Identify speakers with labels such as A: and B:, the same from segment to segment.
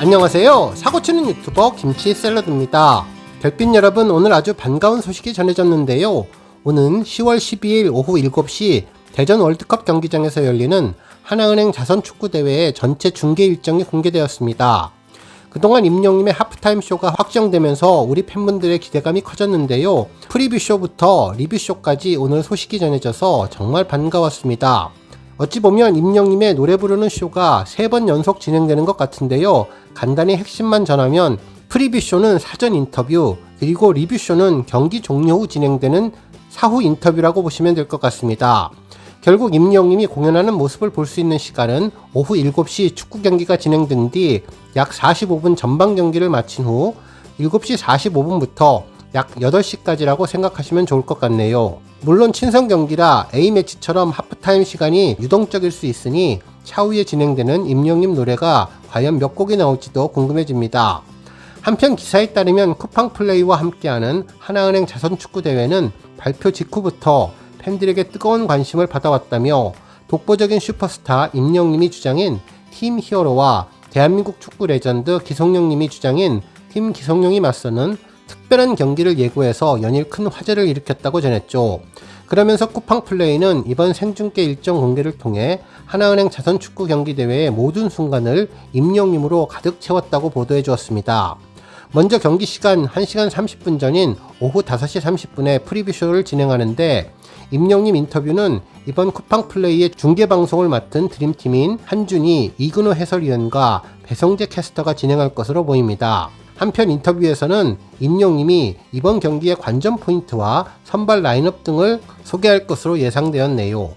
A: 안녕하세요. 사고치는 유튜버 김치샐러드입니다. 별빛 여러분, 오늘 아주 반가운 소식이 전해졌는데요. 오는 10월 12일 오후 7시 대전 월드컵 경기장에서 열리는 하나은행 자선축구대회의 전체 중계 일정이 공개되었습니다. 그동안 임영님의 하프타임 쇼가 확정되면서 우리 팬분들의 기대감이 커졌는데요. 프리뷰 쇼부터 리뷰 쇼까지 오늘 소식이 전해져서 정말 반가웠습니다. 어찌 보면 임영님의 노래 부르는 쇼가 3번 연속 진행되는 것 같은데요. 간단히 핵심만 전하면 프리뷰 쇼는 사전 인터뷰, 그리고 리뷰 쇼는 경기 종료 후 진행되는 사후 인터뷰라고 보시면 될 것 같습니다. 결국 임영님이 공연하는 모습을 볼 수 있는 시간은 오후 7시 축구 경기가 진행된 뒤 약 45분 전반 경기를 마친 후 7시 45분부터 약 8시까지라고 생각하시면 좋을 것 같네요. 물론 친선 경기라 A매치처럼 하프타임 시간이 유동적일 수 있으니 차후에 진행되는 임영님 노래가 과연 몇 곡이 나올지도 궁금해집니다. 한편 기사에 따르면 쿠팡 플레이와 함께하는 하나은행 자선축구대회는 발표 직후부터 팬들에게 뜨거운 관심을 받아왔다며 독보적인 슈퍼스타 임영님이 주장인 팀 히어로와 대한민국 축구 레전드 기성용님이 주장인 팀 기성용이 맞서는 특별한 경기를 예고해서 연일 큰 화제를 일으켰다고 전했죠. 그러면서 쿠팡 플레이는 이번 생중계 일정 공개를 통해 하나은행 자선축구 경기대회의 모든 순간을 임영님으로 가득 채웠다고 보도해 주었습니다. 먼저 경기 시간 1시간 30분 전인 오후 5시 30분에 프리뷰쇼를 진행하는데 임영님 인터뷰는 이번 쿠팡 플레이의 중계방송을 맡은 드림팀인 한준희, 이근호 해설위원과 배성재 캐스터가 진행할 것으로 보입니다. 한편 인터뷰에서는 임영님이 이번 경기의 관전 포인트와 선발 라인업 등을 소개할 것으로 예상되었네요.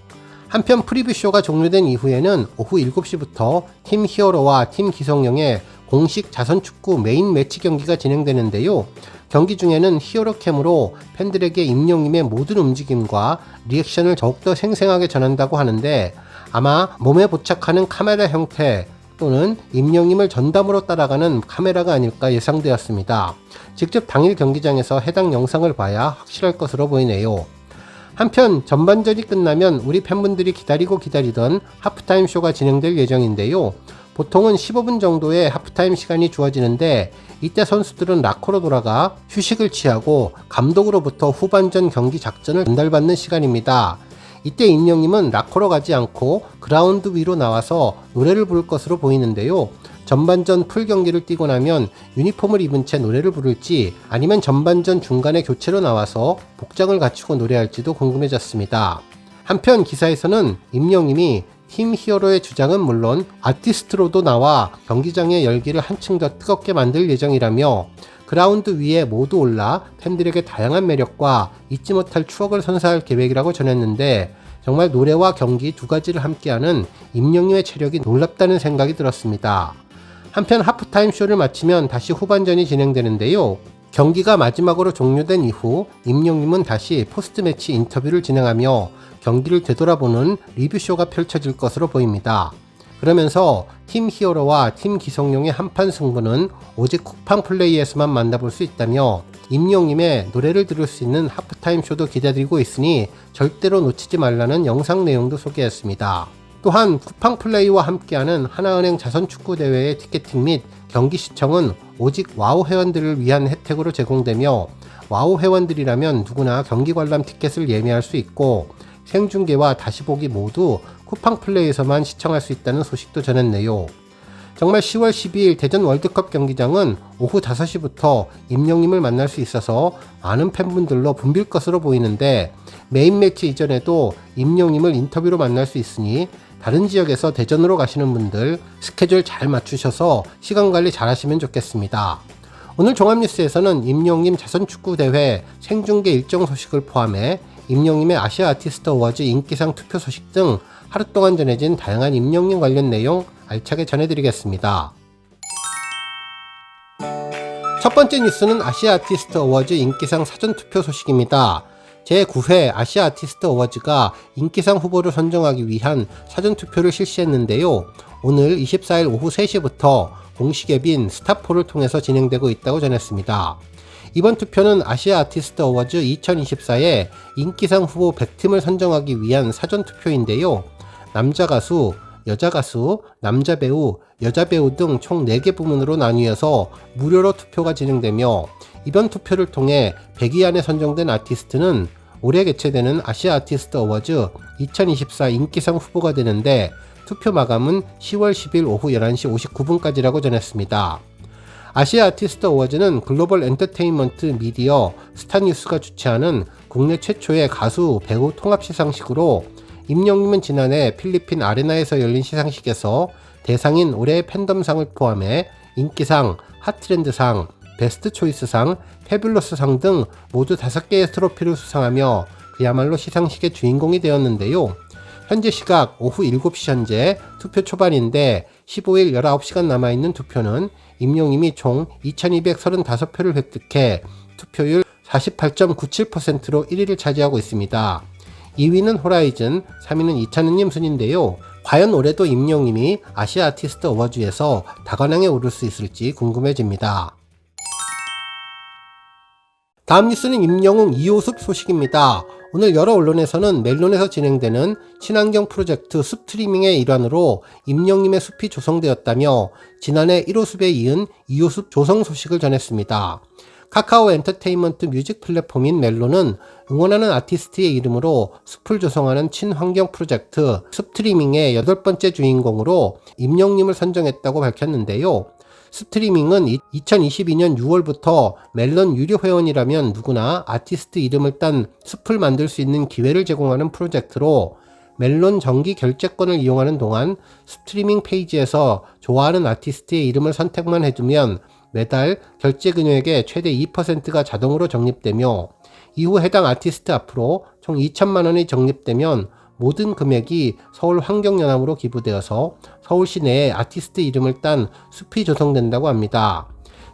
A: 한편 프리뷰쇼가 종료된 이후에는 오후 7시부터 팀 히어로와 팀 기성용의 공식 자선축구 메인 매치 경기가 진행되는데요. 경기 중에는 히어로캠으로 팬들에게 임영님의 모든 움직임과 리액션을 더욱더 생생하게 전한다고 하는데 아마 몸에 부착하는 카메라 형태 또는 임영님을 전담으로 따라가는 카메라가 아닐까 예상되었습니다. 직접 당일 경기장에서 해당 영상을 봐야 확실할 것으로 보이네요. 한편 전반전이 끝나면 우리 팬분들이 기다리던 하프타임 쇼가 진행될 예정인데요. 보통은 15분 정도의 하프타임 시간이 주어지는데 이때 선수들은 라커로 돌아가 휴식을 취하고 감독으로부터 후반전 경기 작전을 전달받는 시간입니다. 이때 임영님은 라커로 가지 않고 그라운드 위로 나와서 노래를 부를 것으로 보이는데요. 전반전 풀 경기를 뛰고 나면 유니폼을 입은 채 노래를 부를지 아니면 전반전 중간에 교체로 나와서 복장을 갖추고 노래할지도 궁금해졌습니다. 한편 기사에서는 임영님이 팀 히어로의 주장은 물론 아티스트로도 나와 경기장의 열기를 한층 더 뜨겁게 만들 예정이라며 그라운드 위에 모두 올라 팬들에게 다양한 매력과 잊지 못할 추억을 선사할 계획이라고 전했는데 정말 노래와 경기 두 가지를 함께하는 임영님의 체력이 놀랍다는 생각이 들었습니다. 한편 하프타임 쇼를 마치면 다시 후반전이 진행되는데요. 경기가 마지막으로 종료된 이후 임영님은 다시 포스트 매치 인터뷰를 진행하며 경기를 되돌아보는 리뷰쇼가 펼쳐질 것으로 보입니다. 그러면서 팀 히어로와 팀 기성용의 한판 승부는 오직 쿠팡 플레이에서만 만나볼 수 있다며 임영님의 노래를 들을 수 있는 하프타임 쇼도 기다리고 있으니 절대로 놓치지 말라는 영상 내용도 소개했습니다. 또한 쿠팡 플레이와 함께하는 하나은행 자선축구대회의 티켓팅 및 경기 시청은 오직 와우 회원들을 위한 혜택으로 제공되며 와우 회원들이라면 누구나 경기 관람 티켓을 예매할 수 있고 생중계와 다시 보기 모두 쿠팡 플레이에서만 시청할 수 있다는 소식도 전했네요. 정말 10월 12일 대전 월드컵 경기장은 오후 5시부터 임영님을 만날 수 있어서 많은 팬분들로 붐빌 것으로 보이는데 메인 매치 이전에도 임영님을 인터뷰로 만날 수 있으니 다른 지역에서 대전으로 가시는 분들 스케줄 잘 맞추셔서 시간 관리 잘 하시면 좋겠습니다. 오늘 종합뉴스에서는 임영님 자선축구대회 생중계 일정 소식을 포함해 임영님의 아시아 아티스트 어워즈 인기상 투표 소식 등 하루 동안 전해진 다양한 임영님 관련 내용 알차게 전해드리겠습니다. 첫 번째 뉴스는 아시아 아티스트 어워즈 인기상 사전투표 소식입니다. 제9회 아시아 아티스트 어워즈가 인기상 후보를 선정하기 위한 사전투표를 실시했는데요. 오늘 24일 오후 3시부터 공식 앱인 스타폴을 통해서 진행되고 있다고 전했습니다. 이번 투표는 아시아 아티스트 어워즈 2024의 인기상 후보 100팀을 선정하기 위한 사전투표인데요. 남자 가수, 여자 가수, 남자 배우, 여자 배우 등 총 4개 부문으로 나뉘어서 무료로 투표가 진행되며 이번 투표를 통해 100위 안에 선정된 아티스트는 올해 개최되는 아시아 아티스트 어워즈 2024 인기상 후보가 되는데 투표 마감은 10월 10일 오후 11시 59분까지라고 전했습니다. 아시아 아티스트 어워즈는 글로벌 엔터테인먼트 미디어 스타뉴스가 주최하는 국내 최초의 가수, 배우 통합 시상식으로 임영님은 지난해 필리핀 아레나에서 열린 시상식에서 대상인 올해의 팬덤상을 포함해 인기상, 핫트렌드상, 베스트 초이스상, 패뷸러스상 등 모두 5개의 트로피를 수상하며 그야말로 시상식의 주인공이 되었는데요. 현재 시각 오후 7시 현재 투표 초반인데 15일 19시간 남아있는 투표는 임영님이 총 2235표를 획득해 투표율 48.97%로 1위를 차지하고 있습니다. 2위는 호라이즌, 3위는 이찬은님 순인데요. 과연 올해도 임영님이 아시아 아티스트 어워즈에서 다관왕에 오를 수 있을지 궁금해집니다. 다음 뉴스는 임영웅 이호숲 소식입니다. 오늘 여러 언론에서는 멜론에서 진행되는 친환경 프로젝트 숲트리밍의 일환으로 임영님의 숲이 조성되었다며 지난해 1호숲에 이은 2호숲 조성 소식을 전했습니다. 카카오 엔터테인먼트 뮤직 플랫폼인 멜론은 응원하는 아티스트의 이름으로 숲을 조성하는 친환경 프로젝트 숲트리밍의 8번째 주인공으로 임영님을 선정했다고 밝혔는데요. 스트리밍은 2022년 6월부터 멜론 유료 회원이라면 누구나 아티스트 이름을 딴 숲을 만들 수 있는 기회를 제공하는 프로젝트로 멜론 정기 결제권을 이용하는 동안 스트리밍 페이지에서 좋아하는 아티스트의 이름을 선택만 해두면 매달 결제 금액의 최대 2%가 자동으로 적립되며 이후 해당 아티스트 앞으로 총 2천만 원이 적립되면 모든 금액이 서울환경연합으로 기부되어서 서울시 내에 아티스트 이름을 딴 숲이 조성된다고 합니다.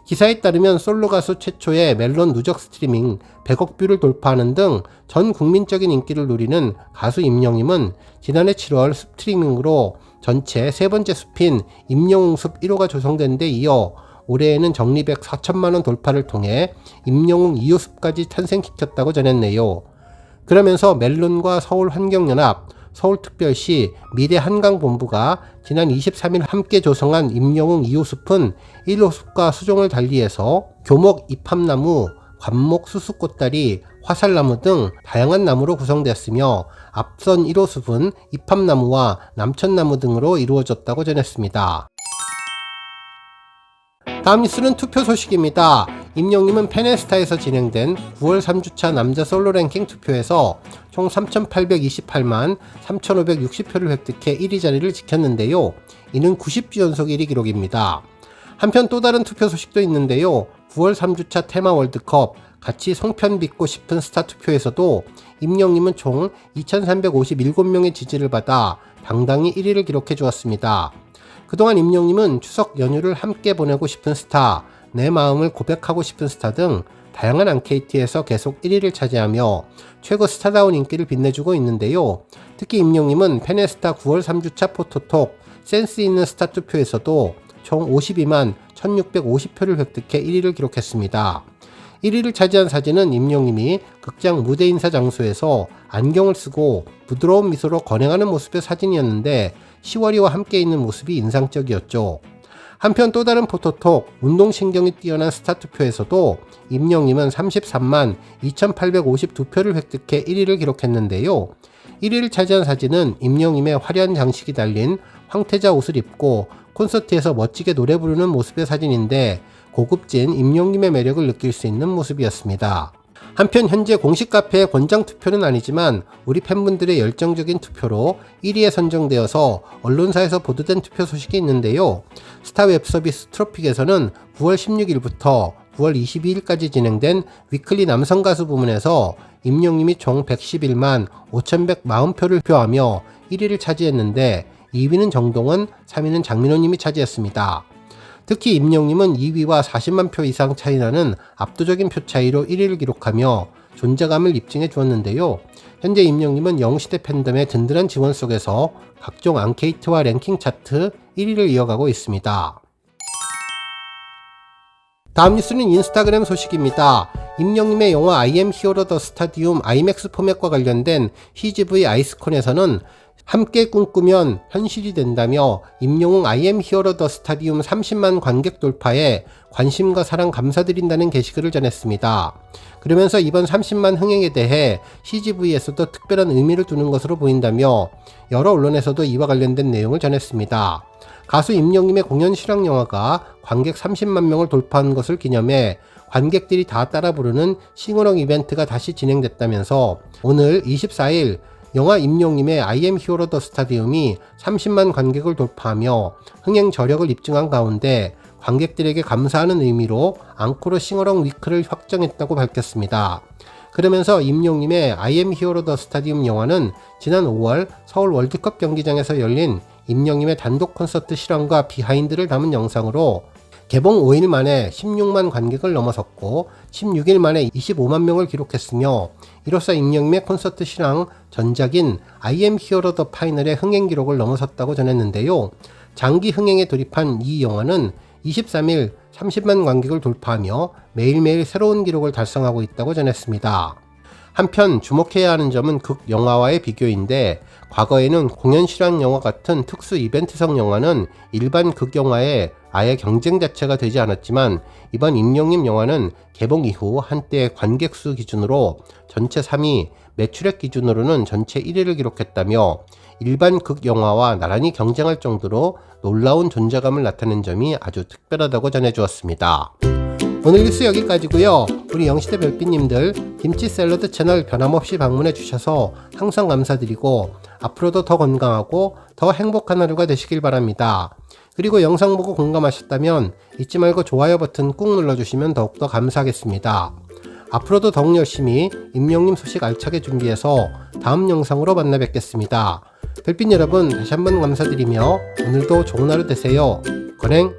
A: 기사에 따르면 솔로 가수 최초의 멜론 누적 스트리밍 100억 뷰를 돌파하는 등 전 국민적인 인기를 누리는 가수 임영임은 지난해 7월 스트리밍으로 전체 3번째 숲인 임영웅 숲 1호가 조성된 데 이어 올해에는 적립액 4천만원 돌파를 통해 임영웅 2호 숲까지 탄생시켰다고 전했네요. 그러면서 멜론과 서울환경연합, 서울특별시 미래한강본부가 지난 23일 함께 조성한 임영웅 2호숲은 1호숲과 수종을 달리해서 교목 이팝나무, 관목 수수꽃다리, 화살나무 등 다양한 나무로 구성되었으며 앞선 1호숲은 이팝나무와 남천나무 등으로 이루어졌다고 전했습니다. 다음 뉴스는 투표 소식입니다. 임영님은 페네스타에서 진행된 9월 3주차 남자 솔로 랭킹 투표에서 총 3,828만 3,560표를 획득해 1위 자리를 지켰는데요. 이는 90주 연속 1위 기록입니다. 한편 또 다른 투표 소식도 있는데요. 9월 3주차 테마 월드컵 같이 송편 빚고 싶은 스타 투표에서도 임영님은 총 2,357명의 지지를 받아 당당히 1위를 기록해 주었습니다. 그동안 임영님은 추석 연휴를 함께 보내고 싶은 스타, 내 마음을 고백하고 싶은 스타 등 다양한 앙케이트에서 계속 1위를 차지하며 최고 스타다운 인기를 빛내주고 있는데요. 특히 임영님은 페네스타 9월 3주차 포토톡 센스 있는 스타 투표에서도 총 52만 1650표를 획득해 1위를 기록했습니다. 1위를 차지한 사진은 임영님이 극장 무대 인사 장소에서 안경을 쓰고 부드러운 미소로 건행하는 모습의 사진이었는데 시월이와 함께 있는 모습이 인상적이었죠. 한편 또 다른 포토톡 운동신경이 뛰어난 스타 투표에서도 임영님은 33만 2852표를 획득해 1위를 기록했는데요. 1위를 차지한 사진은 임영님의 화려한 장식이 달린 황태자 옷을 입고 콘서트에서 멋지게 노래 부르는 모습의 사진인데 고급진 임영님의 매력을 느낄 수 있는 모습이었습니다. 한편 현재 공식 카페의 권장 투표는 아니지만 우리 팬분들의 열정적인 투표로 1위에 선정되어서 언론사에서 보도된 투표 소식이 있는데요. 스타 웹서비스 트로픽에서는 9월 16일부터 9월 22일까지 진행된 위클리 남성 가수 부문에서 임영님이 총 111만 5140표를 표하며 1위를 차지했는데 2위는 정동원, 3위는 장민호님이 차지했습니다. 특히 임영님은 2위와 40만 표 이상 차이나는 압도적인 표 차이로 1위를 기록하며 존재감을 입증해 주었는데요. 현재 임영님은 영시대 팬덤의 든든한 지원 속에서 각종 앙케이트와 랭킹 차트 1위를 이어가고 있습니다. 다음 뉴스는 인스타그램 소식입니다. 임영님의 영화 I am Hero the Stadium IMAX 포맷과 관련된 CGV 아이스콘에서는 함께 꿈꾸면 현실이 된다며 임영웅 I am hero the stadium 30만 관객 돌파에 관심과 사랑 감사드린다는 게시글을 전했습니다. 그러면서 이번 30만 흥행에 대해 CGV에서도 특별한 의미를 두는 것으로 보인다며 여러 언론에서도 이와 관련된 내용을 전했습니다. 가수 임영웅의 공연 실황 영화가 관객 30만 명을 돌파한 것을 기념해 관객들이 다 따라 부르는 싱어롱 이벤트가 다시 진행됐다면서 오늘 24일 영화 임영웅의 I am hero the stadium이 30만 관객을 돌파하며 흥행 저력을 입증한 가운데 관객들에게 감사하는 의미로 앙코르 싱어롱 위크를 확정했다고 밝혔습니다. 그러면서 임영웅의 I am hero the stadium 영화는 지난 5월 서울 월드컵 경기장에서 열린 임영웅의 단독 콘서트 실황과 비하인드를 담은 영상으로 개봉 5일 만에 16만 관객을 넘어섰고 16일 만에 25만 명을 기록했으며 이로써 임영웅의 콘서트 실황 전작인 I am hero the final의 흥행 기록을 넘어섰다고 전했는데요. 장기 흥행에 돌입한 이 영화는 23일 30만 관객을 돌파하며 매일매일 새로운 기록을 달성하고 있다고 전했습니다. 한편 주목해야 하는 점은 극 영화와의 비교인데 과거에는 공연 실황 영화 같은 특수 이벤트성 영화는 일반 극 영화에 아예 경쟁 자체가 되지 않았지만 이번 임영웅 영화는 개봉 이후 한때 관객 수 기준으로 전체 3위, 매출액 기준으로는 전체 1위를 기록했다며 일반 극 영화와 나란히 경쟁할 정도로 놀라운 존재감을 나타낸 점이 아주 특별하다고 전해주었습니다. 오늘 뉴스 여기까지고요. 우리 영시대 별빛님들 김치 샐러드 채널 변함없이 방문해 주셔서 항상 감사드리고 앞으로도 더 건강하고 더 행복한 하루가 되시길 바랍니다. 그리고 영상 보고 공감하셨다면 잊지 말고 좋아요 버튼 꾹 눌러주시면 더욱더 감사하겠습니다. 앞으로도 더욱 열심히 임영웅 소식 알차게 준비해서 다음 영상으로 만나 뵙겠습니다. 별빛 여러분 다시 한번 감사드리며 오늘도 좋은 하루 되세요. 건행